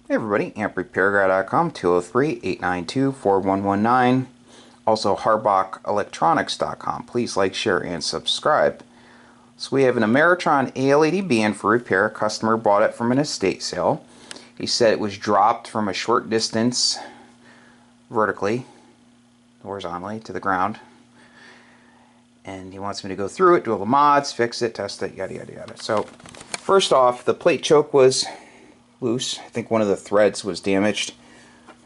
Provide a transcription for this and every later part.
Hey everybody, amprepairguy.com, 203-892-4119. Also harbachellectronics.com. Please like, share, and subscribe. So we have an Ameritron Al80b in for repair. Customer bought it from an estate sale. He said it was dropped from a short distance vertically, horizontally, to the ground. And he wants me to go through it, do all the mods, fix it, test it, yada yada yada. So first off, the plate choke was loose. I think one of the threads was damaged.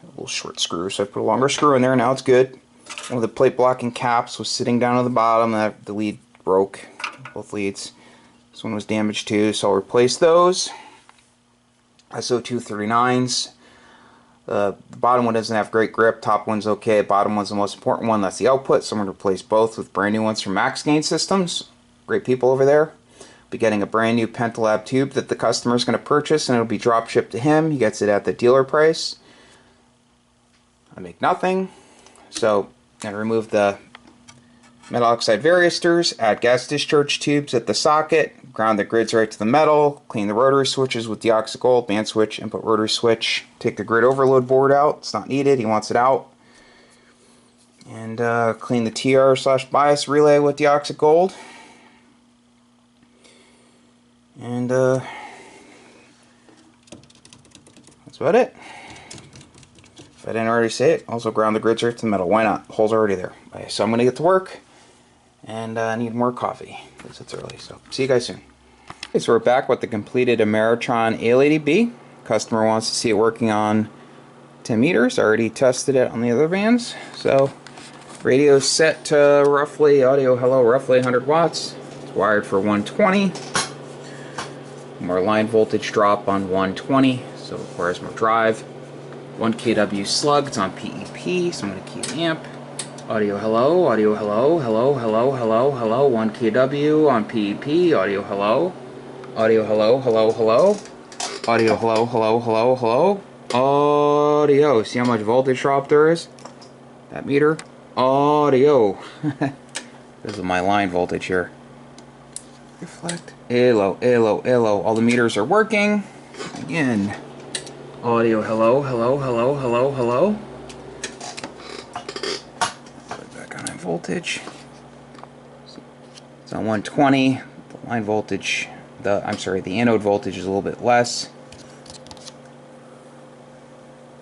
A little short screw, so I put a longer screw in there. Now it's good. One of the plate blocking caps was sitting down at the bottom. The lead broke, both leads. This one was damaged too, so I'll replace those. SO239s. The bottom one doesn't have great grip. Top one's okay. Bottom one's the most important one. That's the output. So I'm going to replace both with brand new ones from Max Gain Systems. Great people over there. Be getting a brand new Penta tube that the customer is going to purchase, and it'll be drop shipped to him. He gets it at the dealer price. I make nothing. So I'm going to remove the metal oxide varistors, add gas discharge tubes at the socket, ground the grids right to the metal, clean the rotary switches with deoxit gold, band switch, input rotary switch, take the grid overload board out. It's not needed. He wants it out. And clean the TR/bias relay with deoxit gold. And that's about it. If I didn't already say it, also ground the grids right to the metal. Why not? The holes are already there. Okay, so I'm going to get to work, and I need more coffee because it's early. So see you guys soon. Okay, so we're back with the completed Ameritron Al80b. Customer wants to see it working on 10 meters. I already tested it on the other vans. So radio's set to roughly, audio hello, roughly 100 watts. It's wired for 120. More line voltage drop on 120, so it requires more drive. 1 kW slug, it's on PEP, so I'm going to key the amp. Audio hello, hello, hello, hello, hello, 1 kW on PEP, audio hello, hello, hello, audio hello, audio. See how much voltage drop there is? That meter, audio. This is my line voltage here. Reflect. Hello, hello, hello. All the meters are working. Again. Audio, hello, hello, hello, hello, hello. Put back on high voltage. It's on 120. The line voltage, the anode voltage is a little bit less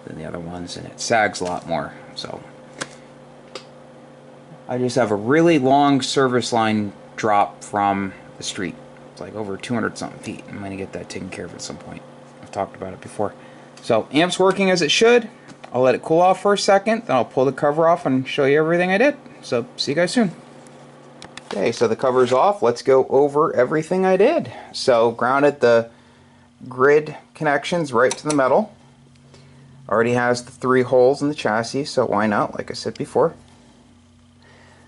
than the other ones, and it sags a lot more. So I just have a really long service line drop from the street. It's like over 200 something feet. I'm going to get that taken care of at some point. I've talked about it before. So amp's working as it should. I'll let it cool off for a second, then I'll pull the cover off and show you everything I did. So see you guys soon. Okay, so the cover's off. Let's go over everything I did. So grounded the grid connections right to the metal. Already has the 3 holes in the chassis, so why not, like I said before.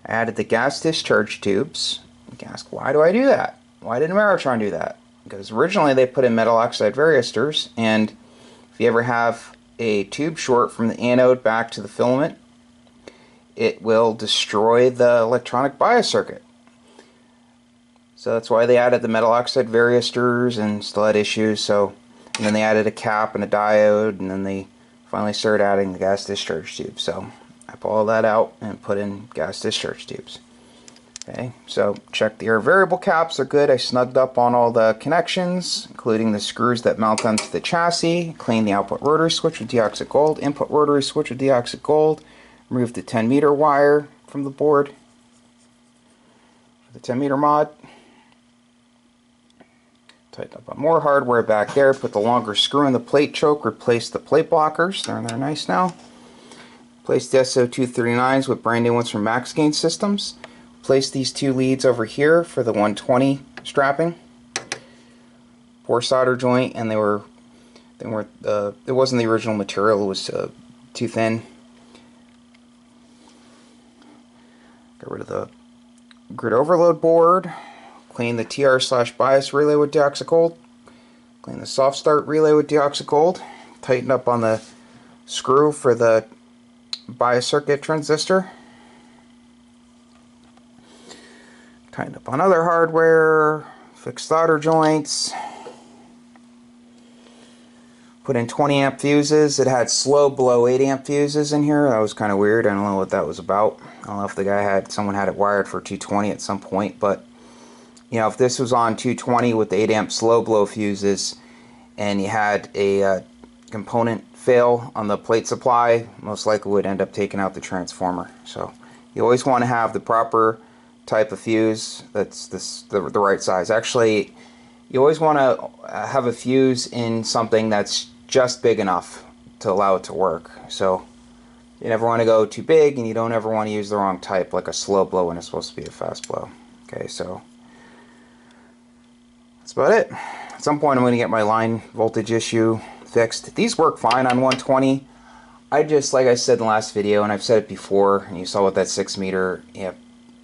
I added the gas discharge tubes. You can ask, why do I do that? Why did Ameritron do that? Because originally they put in metal oxide varistors, and if you ever have a tube short from the anode back to the filament, it will destroy the electronic bias circuit. So that's why they added the metal oxide varistors and still had issues. And then they added a cap and a diode, and then they finally started adding the gas discharge tubes. So I pulled all that out and put in gas discharge tubes. Okay, so check the air variable caps are good. I snugged up on all the connections, including the screws that mount onto the chassis. Clean the output rotary switch with deoxit gold, input rotary switch with deoxit gold. Remove the 10 meter wire from the board for the 10 meter mod. Tighten up on more hardware back there. Put the longer screw in the plate choke. Replace the plate blockers. They're in there nice now. Replace the SO239s with brand new ones from Max Gain Systems. Place these 2 leads over here for the 120 strapping. Poor solder joint, and it wasn't the original material. It was too thin. Get rid of the grid overload board. Clean the TR/bias relay with deoxit gold. Clean the soft start relay with deoxit gold. Tighten up on the screw for the bias circuit transistor. Tighten up on other hardware, fix solder joints, Put in 20 amp fuses. It had slow below 8 amp fuses in here. That was kind of weird. I don't know what that was about. I don't know if someone had it wired for 220 at some point, but you know, if this was on 220 with 8 amp slow blow fuses and you had a component fail on the plate supply, most likely would end up taking out the transformer. So you always want to have the proper type of fuse that's the right size. Actually, you always want to have a fuse in something that's just big enough to allow it to work. So you never want to go too big, and you don't ever want to use the wrong type, like a slow blow when it's supposed to be a fast blow. Okay, so that's about it. At some point I'm going to get my line voltage issue fixed. These work fine on 120. I just, like I said in the last video, and I've said it before, and you saw with that 6-meter amp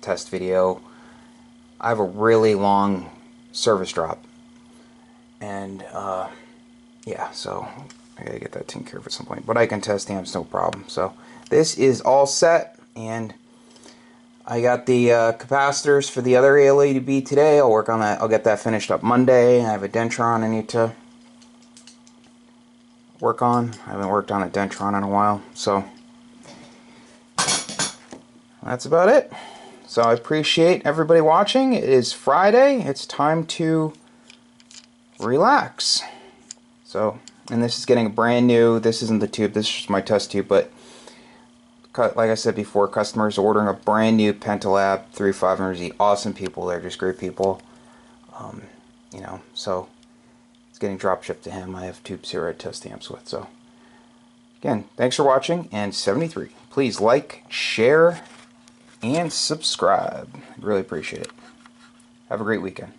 test video, I have a really long service drop. And yeah, so I gotta get that taken care of at some point, but I can test amps no problem. So this is all set, and I got the capacitors for the other Al80b today. I'll work on that. I'll get that finished up Monday. I have a Dentron I need to work on. I haven't worked on a Dentron in a while, so that's about it. So I appreciate everybody watching. It is Friday. It's time to relax. So, and this is getting a brand new, this isn't the tube, this is just my test tube, but like I said before, customers are ordering a brand new Penta Lab 3500Z. Awesome people, they're just great people. You know, so it's getting drop shipped to him. I have tubes here I test amps with. So again, thanks for watching, and 73, please like, share, and subscribe. I'd really appreciate it. Have a great weekend.